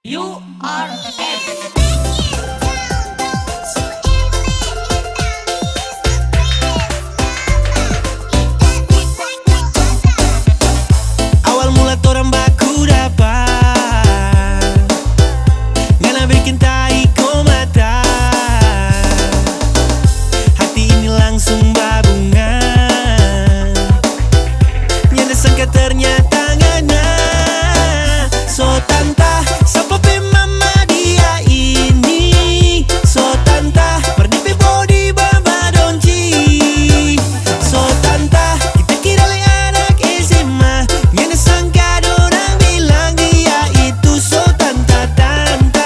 Awal mula torang baku dapat, ngana bikin tai komata. Hati ini langsung babungan, nyana sangka ternyata ngana. So tanta, siapa pe mama dia ini? So tanta, perdi pe body baba donci. So tanta, kita kira le anak SMA, nyana sangka dorang bilang dia itu so tanta tanta.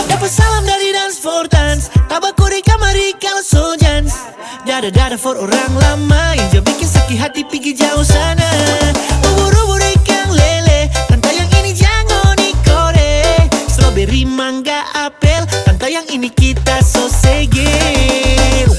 Dapat salam dari Dance for Dance, tabako di kamari kalau so jans. Dada-dada for orang lama yang jangan bikin sakit hati pergi jauh sana. Ubur-ubur ikan lele, tanta yang ini jangan ikore. Strawberry, mangga, apel, tanta yang ini kita so segel.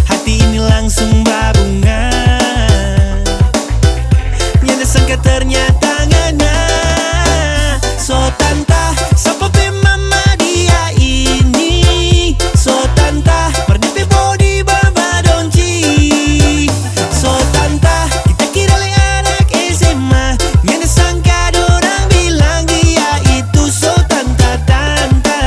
Hati ini langsung babungan, nyana sangka ternyata ngana. So tanta, siapa pe mama dia ini? So tanta, perdi pe body baba donci. So tanta, kita kira le anak SMA, nyana sangka dorang bilang dia itu so tanta tanta.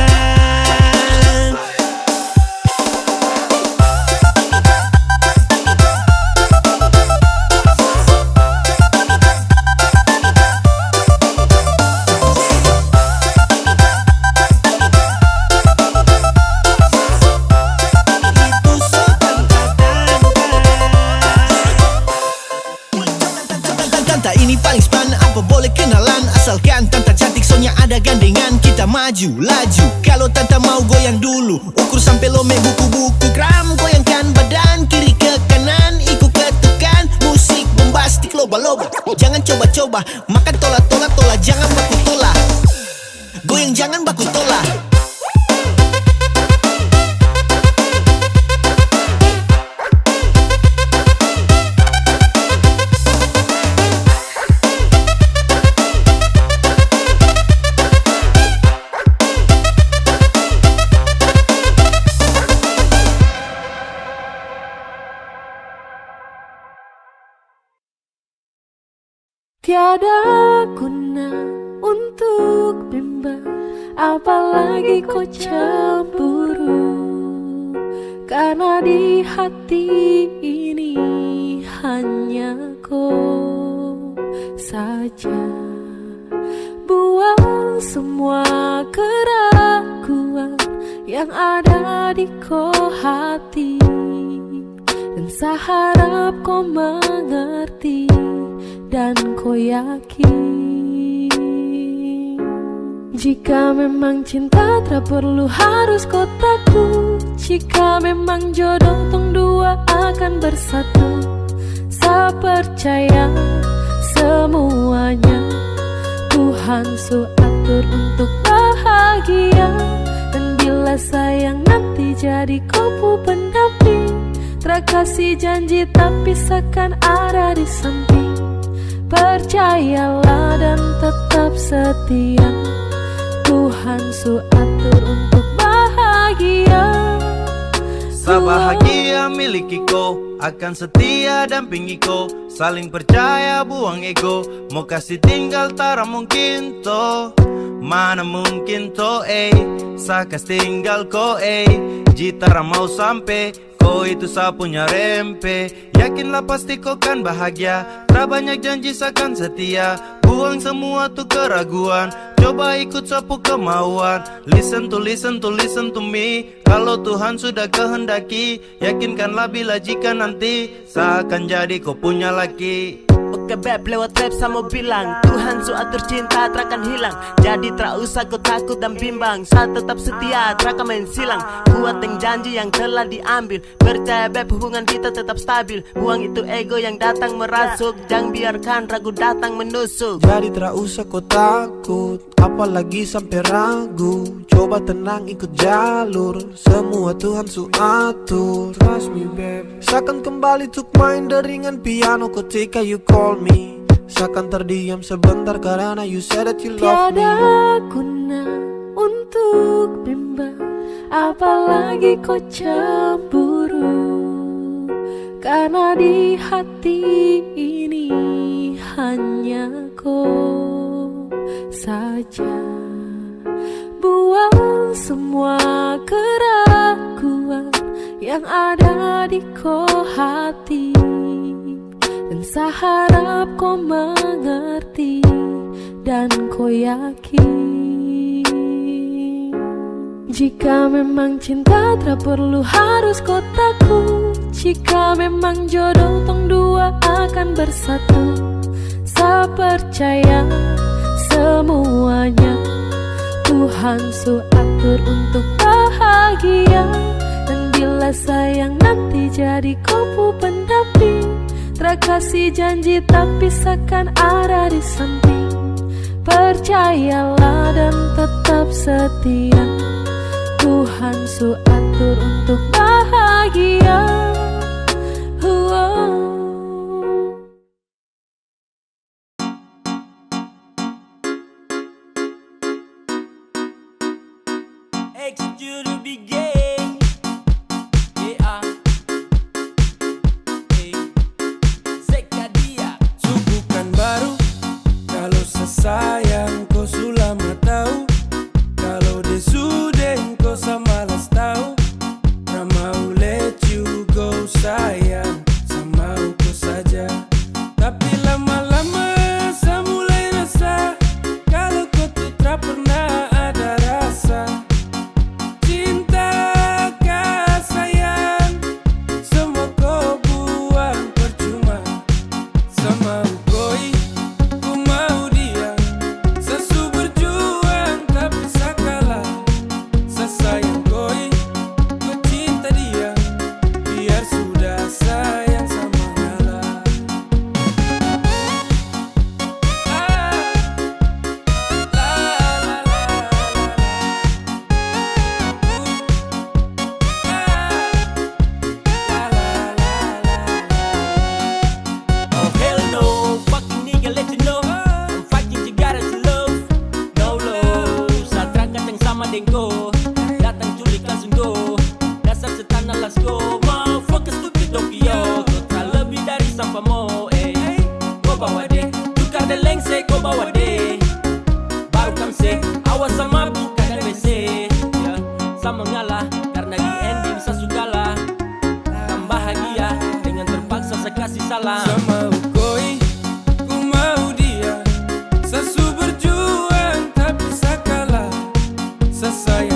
Tanta ini paling span, apa boleh kenalan? Asalkan tanta cantik soalnya ada gandengan. Kita maju, laju, kalau tanta mau goyang dulu. Ukur sampai lome buku-buku kram. Goyangkan badan kiri ke kanan, ikut ketukan. Musik bombastik loba-loba, jangan coba-coba. Makan tola-tola, jangan baku tola. Goyang jangan baku tola. Tiada guna untuk bimbang, apalagi kau cemburu. Karena di hati ini hanya kau saja. Buang semua keraguan yang ada di kau hati, dan saya harap kau mengerti dan kau yakin. Jika memang cinta tak perlu harus kau takut. Jika memang jodoh tong dua akan bersatu, saya percaya semuanya Tuhan su atur untuk bahagia. Dan bila sayang nanti jadi kau pendamping, terkasih janji tapi seakan ada di samping. Percayalah dan tetap setia, Tuhan su atur untuk bahagia. Sabahagia miliki kau, akan setia dampingi kau. Saling percaya buang ego, mau kasih tinggal tara mungkin to. Mana mungkin to Sakas tinggal kau Jitara mau sampai Kau itu sapunya rempe, yakinlah pasti kau kan bahagia. Tak banyak janji seakan setia, buang semua tuh keraguan. Coba ikut sapu kemauan. Listen to me. Kalau Tuhan sudah kehendaki, yakinkanlah bila jika nanti seakan jadi kau punya laki. Oke beb, lewat rap sama bilang Tuhan su atur cinta terakan hilang. Jadi tak usah kau takut dan bimbang. Saya tetap setia, terakan main silang. Buat yang janji yang telah diambil. Percaya beb, hubungan kita tetap stabil. Buang itu ego yang datang merasuk. Jangan biarkan ragu datang menusuk. Jadi tak usah kau takut, apalagi sampai ragu. Coba tenang ikut jalur, semua Tuhan su atur. Trust me babe. Seakan kembali tuk main deringan piano ketika you call me. Seakan terdiam sebentar karena you said that you love me. Tiada guna untuk bimbang, apalagi kau cemburu. Karena di hati ini hanya kau saja. Buang semua keraguan yang ada di kau hati, dan saya harap kau mengerti dan kau yakin. Jika memang cinta tak perlu harus kau takut. Jika memang jodoh tong dua akan bersatu, saya percaya semuanya Tuhan su atur untuk bahagia. Dan bila sayang nanti jadi kau pendamping, terkasih janji tapi seakan ada di samping. Percayalah dan tetap setia, Tuhan su atur untuk bahagia. Execute be gay. Yeah. Hey. Zekadia. Bukan baru, kalau sesayang kau sulama tahu. Kalau desuden kau samalas tahu. Nah mau let you go sayang, sama kau saja. Tapi lama-lama saya mulai rasa kalau kau tuh tak pernah ada rasa. Cinta kah sayang, semua kau buang percuma. Sama koi, ku mau dia. Sesu berjuang tapi sakalah. Sesayang koi, ku cinta dia. Biar sudah sayang sama ngalah. Oh hell no, fucking nigga let you know I'm fucking Cigara to love. No love, saat terangkat yang sama dengko. Datang culik langsung go. Dasar setan alas go. Mau fokus stupid Tokyo. Kau tak lebih dari sampah mo. Kau bawa deh, tukar dan lengse kau bawa deh. Baru kamse, awas sama buka dan WC ya. Sama ngalah, karena di ending saya sukalah. Kan bahagia, dengan terpaksa saya kasih salam. Sama koi, ku mau dia. Sesu berjuang tapi sakalah. Sesayang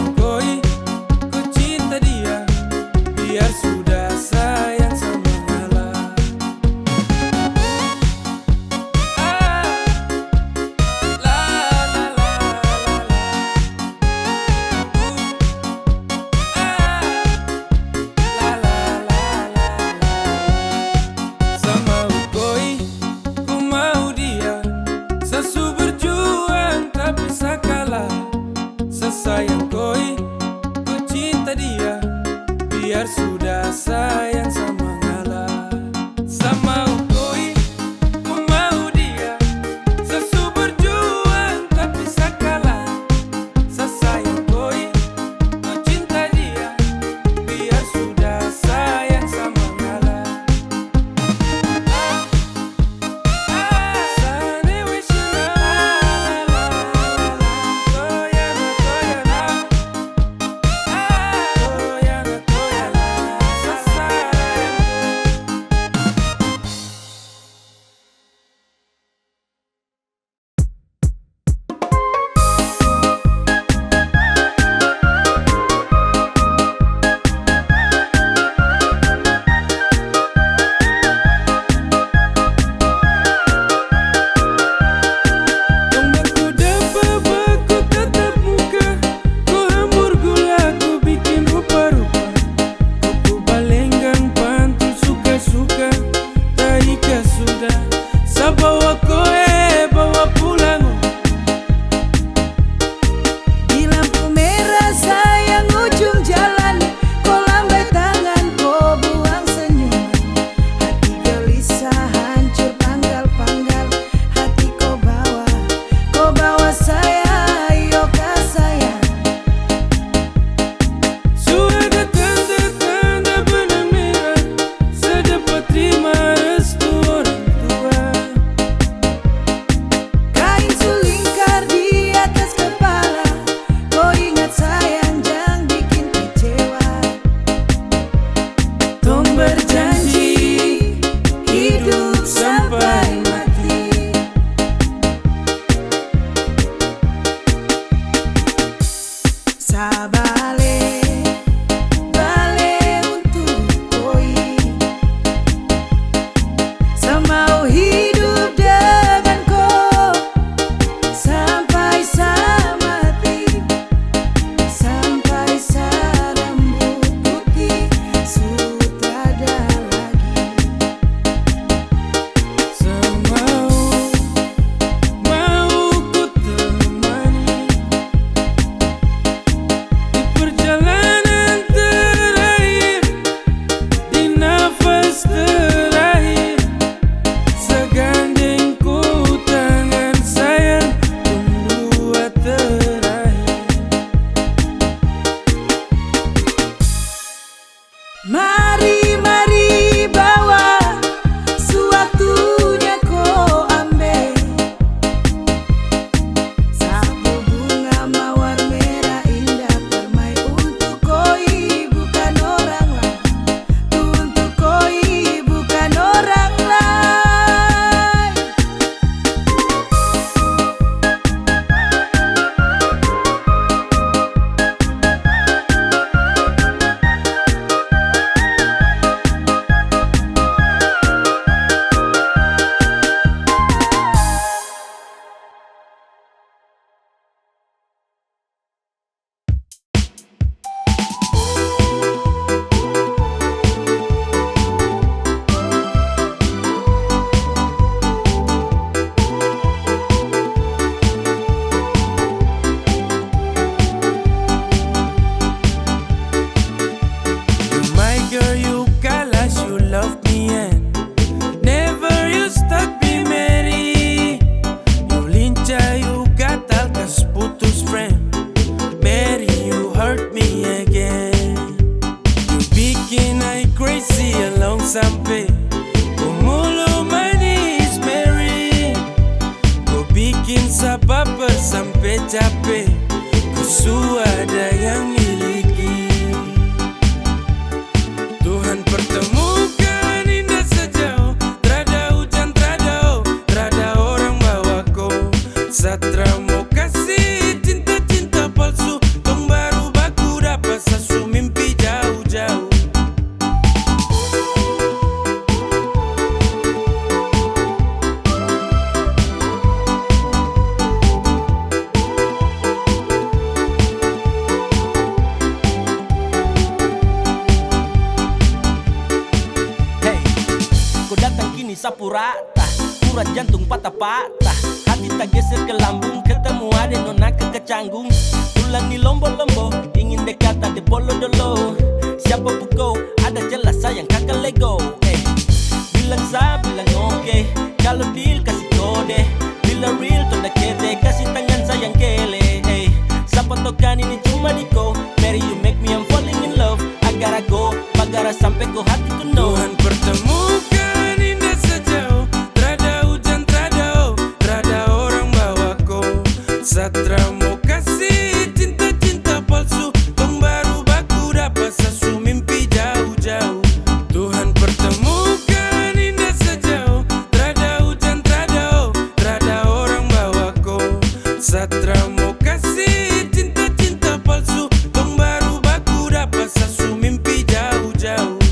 sampai ku mulu manis Mary. Ku bikin sabab sampai capek, ku suada yang miliki. Tuhan pertemukan indah sejauh, trada hujan, trada orang bawa kau. Satra mau kasih cinta-cinta palsu, tong baru baku dapat sasu mimpi jauh-jauh. Sapu rata, urat jantung patah-patah, hati tak geser ke lambung, ketemu ada nona kecanggung. Tulang di lombo-lombo, ingin dekat ada bolo-dolo. Siapa pukau, ada jelas sayang kakak Lego. Bilang sa, bilang oke, kalau deal kasih kode. Bila real, tonda kete, kasih tangan sayang kele. Siapa tokan ini cuma diko, Mary you make me I'm falling in love. Agar aku, bagara sampai ko hati ku know. Tuhan pertemukan indah sejauh, trada hujan, trada orang bawa kau. Satra mau kasih cinta-cinta palsu, tong baru baku dapat sasu mimpi jauh-jauh. Tuhan pertemukan indah sejauh, trada hujan, trada orang bawa kau. Satra mau kasih cinta-cinta palsu, tong baru baku dapat sasu mimpi jauh-jauh.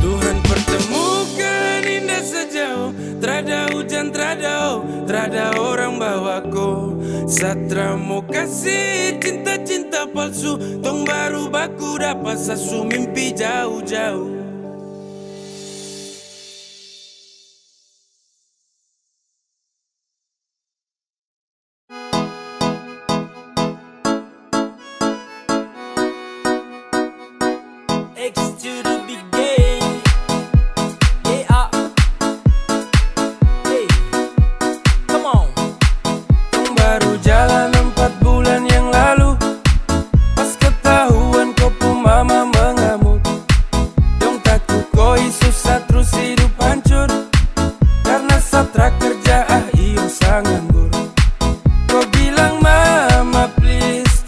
Tuhan pertemukan indah sejauh, trada hujan, trada orang bawa kau. Satra mau kasih cinta-cinta palsu, tong baru baku dapat sasu mimpi jauh-jauh. X to the big game. Yeah. Hey, come on. Tong baru jalan 4 bulan yang lalu, pas ketahuan kau pun mama mengamuk. Dong takut koi susah terus hidup hancur, karena Satra kerja iyo sangat nganggur. Kau bilang mama please,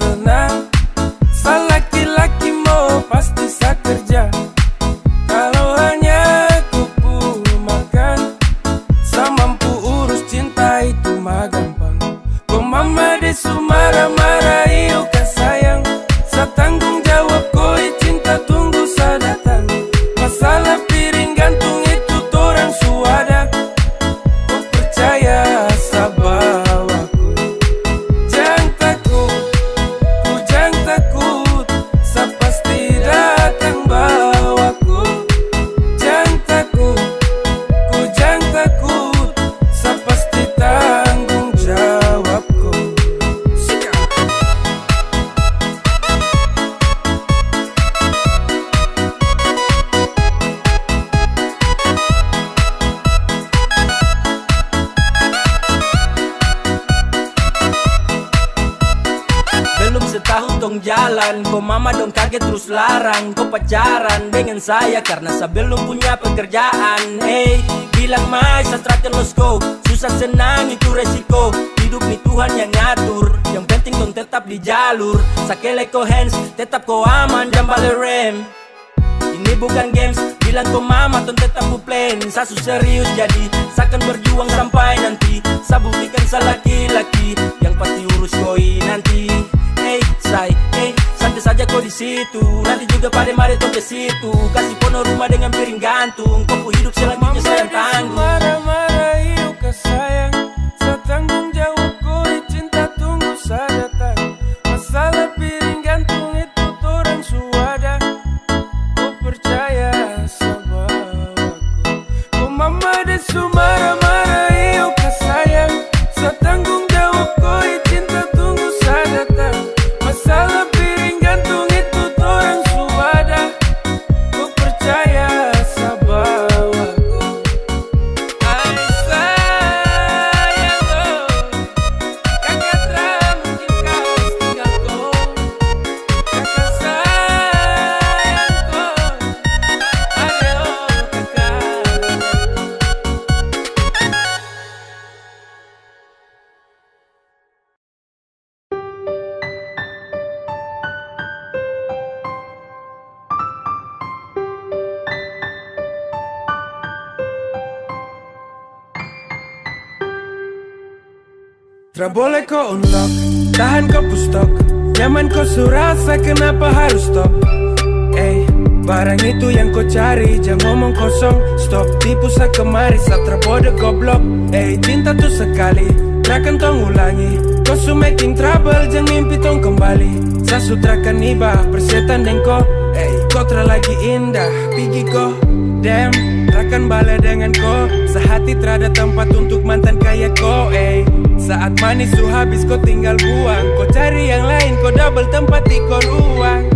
dong jalan. Kok mama dong kaget terus larang. Kok pacaran dengan saya karena saya belum punya pekerjaan. Hey, bilang mai saya terus go. Susah senang itu resiko. Hidup nih Tuhan yang ngatur. Yang penting dong tetap di jalur. Sakele ko hands, tetap ko aman, jangan balik rem. Ini bukan games, bilang ko mama ton tetap ku plan. Saya serius jadi, saya akan berjuang sampai nanti. Saya buktikan saya laki-laki yang pasti urus koi nanti. Hey, santai saja kau di situ. Nanti juga pada mari ton ke situ. Kasih pono rumah dengan piring gantung. Kau hidup selanjutnya saya yang tanggung. Marah-marah yuk ke sayang. Saya tanggung jawab koi cinta tunggu saya datang. Masalah piring gantung itu orang suada. Kau percaya sama aku. Kau mama desu marah-marah yuk ke sayang. Saya tanggung jawab koi cinta tunggu saya datang. Masalah piring gantung itu orang suada. Kau percaya sama aku. Ay sayang kau, kakak tak mungkin kau tinggal kau. Kakak sayang kau, ayo kakak. Tra boleh kau unlock, tahan kau pustok. Nyaman kau surasa, kenapa harus stop? Barang itu yang kau cari, jangan ngomong kosong. Stop, tipu sa kemari, satra bodoh goblok. Cinta tuh sekali, takkan tong ulangi. Kau su making trouble, jangan mimpi tong kembali. Sa sutrakan iba, persetan dan kau. Kau tra lagi indah, pergi kau. Damn, takkan balik dengan kau. Sehati terada tempat untuk mantan kayak kau. Saat manis su habis kau tinggal buang. Kau cari yang lain, kau double tempat di kau ruang.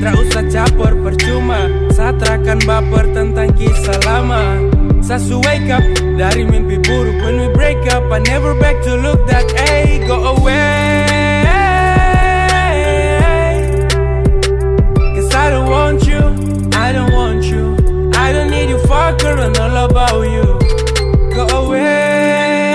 Tak usah capor percuma. Saat akan baper tentang kisah lama. Sasu wake up dari mimpi buruk. When we break up, I never back to look that. Go away. Cause I don't want you, I don't want you. I don't need you fucker and all about you. Go away.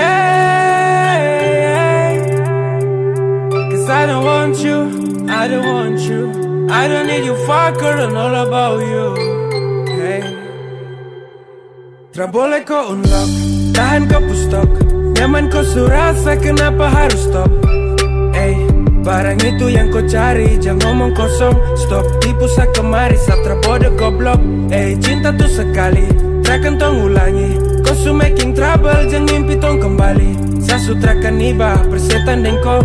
Cause I don't want you, I don't want you. I don't need you fucker and all about you. Tra boleh kau unlock, tahan kau pustok. Nyaman kau surasa, kenapa harus stop? Barang itu yang kau cari, jangan ngomong kosong. Stop, tipu sa kemari, satra bodoh goblok. Cinta tuh sekali, takkan tong ulangi. Kau su making trouble, jangan mimpi tong kembali. Sa sutrakan iba, persetan dan kau.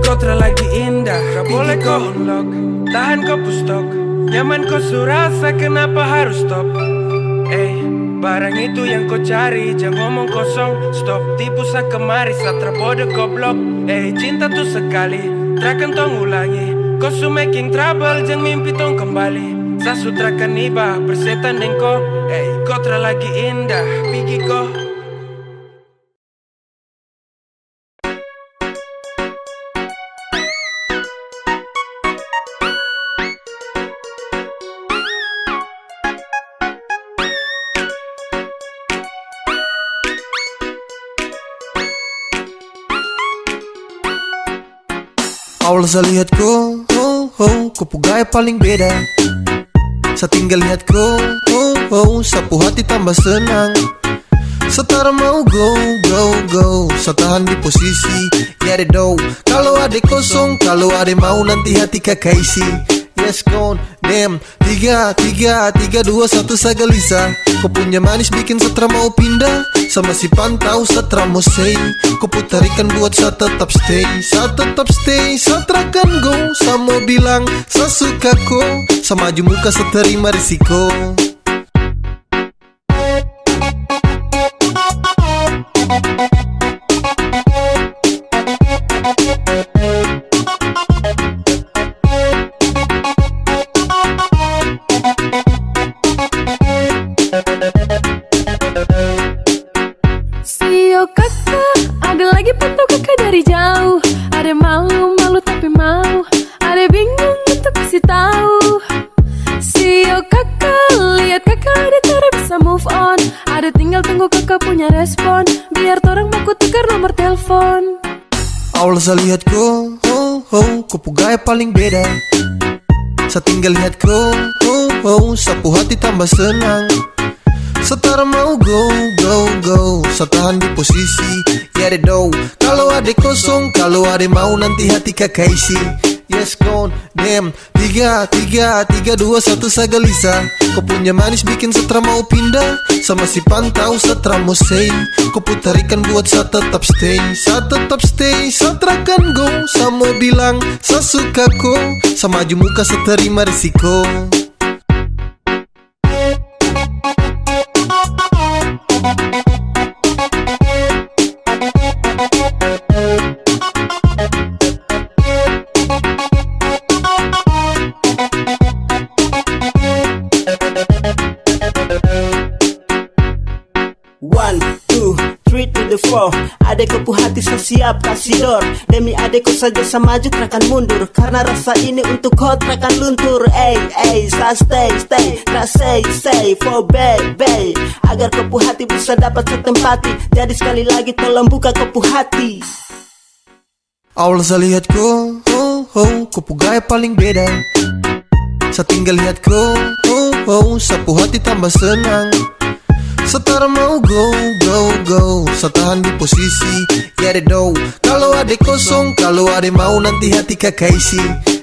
Kau tra lagi indah, tra boleh kau unlock, tahan kau pustok. Nyaman kau surasa, kenapa harus stop? Barang itu yang kau cari, jangan ngomong kosong. Stop, tipu sa kemari, satra bodoh goblok. Cinta tuh sekali, takkan tong ulangi. Kau su making trouble, jangan mimpi tong kembali. Sa sutrakan iba, persetan dan kau. Kau tra lagi indah, pergi kau. Awal saya lihat kau, kau pugai paling beda. Saya tinggal lihat kau, sapu hati tambah senang. Setara mau go, saya tahan di posisi. Ya de do, kalau ada kosong, kalau ada mau nanti hati kakak isi. Yes gone, damn, 3, 2, 1 saya gelisah. Kau punya manis bikin setra mau pindah. Sama si pantau setra mau say. Kau putarikan buat saya tetap stay. Saya tetap stay, setra kan go. Saya mau bilang, saya suka kau. Saya maju muka, saya terima risiko. Sio kakak, ada lagi pantau kakak dari jauh. Ada malu tapi mau. Ada Awal saya lihat kau, kau gaya paling beda. Saya tinggal lihat kau, sapu hati tambah senang. Setara mau go, saya tahan di posisi, ya deh do. Kalau ada kosong, kalau ada mau nanti hati kakak isi. Yes gone, damn. 3, 2, 1 saya gelisah. Kau punya manis bikin setra mau pindah. Sama si pantau setra mau say. Kau putarikan buat saya tetap stay. Saya tetap stay, saya terakan go. Saya mau bilang, saya suka kau. Saya maju muka, saya terima risiko. One, two, three to the four. Adekku pu hati saya siap kasih door. Demi adekku saja saya maju takkan mundur. Karena rasa ini untuk kau takkan luntur. Saya stay, tak say for baby. Agar kau pu hati bisa dapat setempati. Jadi sekali lagi tolong buka kau pu hati. Awal saya lihat kau, kau gaya paling beda. Saya tinggal lihat kau, sapu hati tambah senang. Setara mau go, saya tahan di posisi, ya deh do. Kalau ada kosong, kalau ada mau nanti hati kakak isi.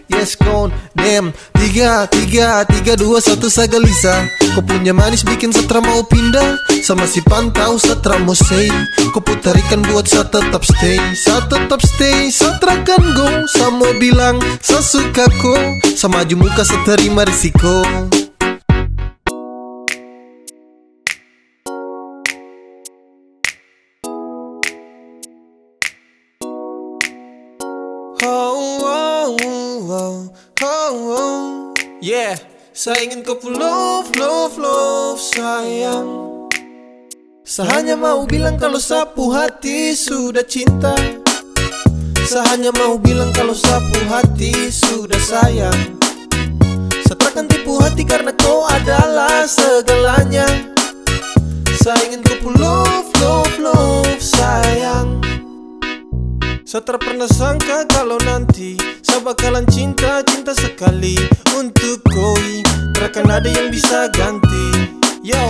Yes gone, damn. 3, 2, 1 saya gelisah. Kau punya manis bikin setra mau pindah. Sama si pantau setra mau say. Kau putarikan buat saya tetap stay. Saya tetap stay, saya terakan go. Saya mau bilang, saya suka kau. Saya maju muka, saya terima risiko. Yeah, saya ingin kau love sayang. Saya hanya mau bilang kalau sapu hati sudah cinta. Saya hanya mau bilang kalau sapu hati sudah sayang. Saya takkan tipu hati karena kau adalah segalanya. Saya ingin kau love sayang. Saya tak pernah sangka kalau nanti saya bakalan cinta sekali untuk koi. Takkan ada yang bisa ganti. Yo,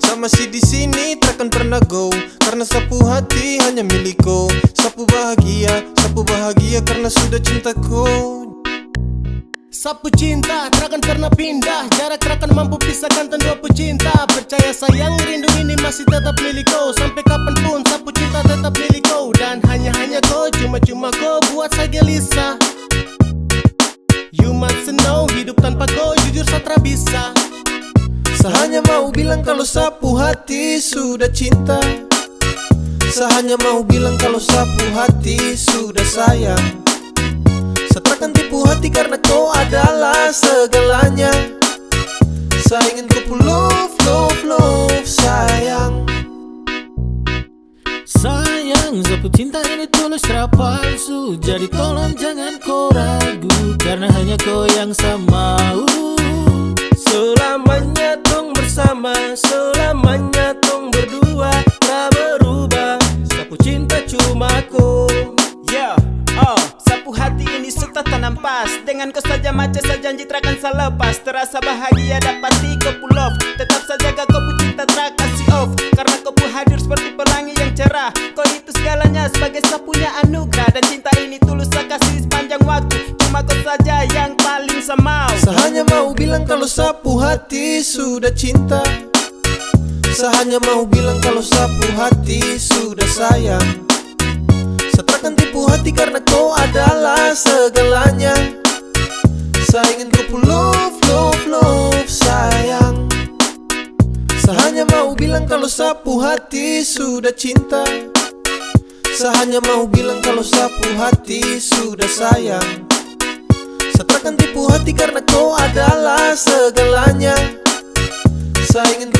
saya masih di sini takkan pernah go. Karena sapu hati hanya milikku. Sapu bahagia karena sudah cintaku. Sapu cinta takkan pernah pindah. Jarak takkan mampu pisahkan dua pecinta. Percaya sayang, rindu ini masih tetap milikku. Sampai kapanpun sapu cinta tetap milikku. Dan hanya kau, cuma kau buat saya gelisah. You must know, hidup tanpa kau jujur saya tak bisa. Saya hanya mau bilang kalau sapu hati sudah cinta. Saya hanya mau bilang kalau sapu hati sudah sayang. Saya takkan tipu hati karena kau adalah segalanya. Saya ingin kau love sayang. Sayang, sapu cinta ini tulus tak palsu. Jadi tolong jangan kau ragu. Karena hanya kau yang saya mau. Selamanya tong bersama, selamanya tong berdua. Tak berubah, sapu cinta cuma kau. Yeah, sapu hati ini sudah tanam pas. Dengan kau saja macam saya janji takkan saya lepas. Terasa bahagia dapati kau pull off. Tetap saja kau pu cinta tak kasih off. Karena kau pu hadir seperti pelangi yang cerah. Kau itu segalanya sebagai sapunya anugerah. Dan cinta ini tulus saya kasih sepanjang waktu. Cuma kau saja yang paling saya mau. Saya hanya mau bilang kalau sapu hati sudah cinta. Saya hanya mau bilang kalau sapu hati sudah sayang. Saya takkan tipu hati karena kau adalah segalanya. Saya ingin kau love sayang. Saya hanya mau bilang kalau sapu hati sudah cinta. Saya hanya mau bilang kalau sapu hati sudah sayang. Saya takkan tipu hati karena kau adalah segalanya. Saya ingin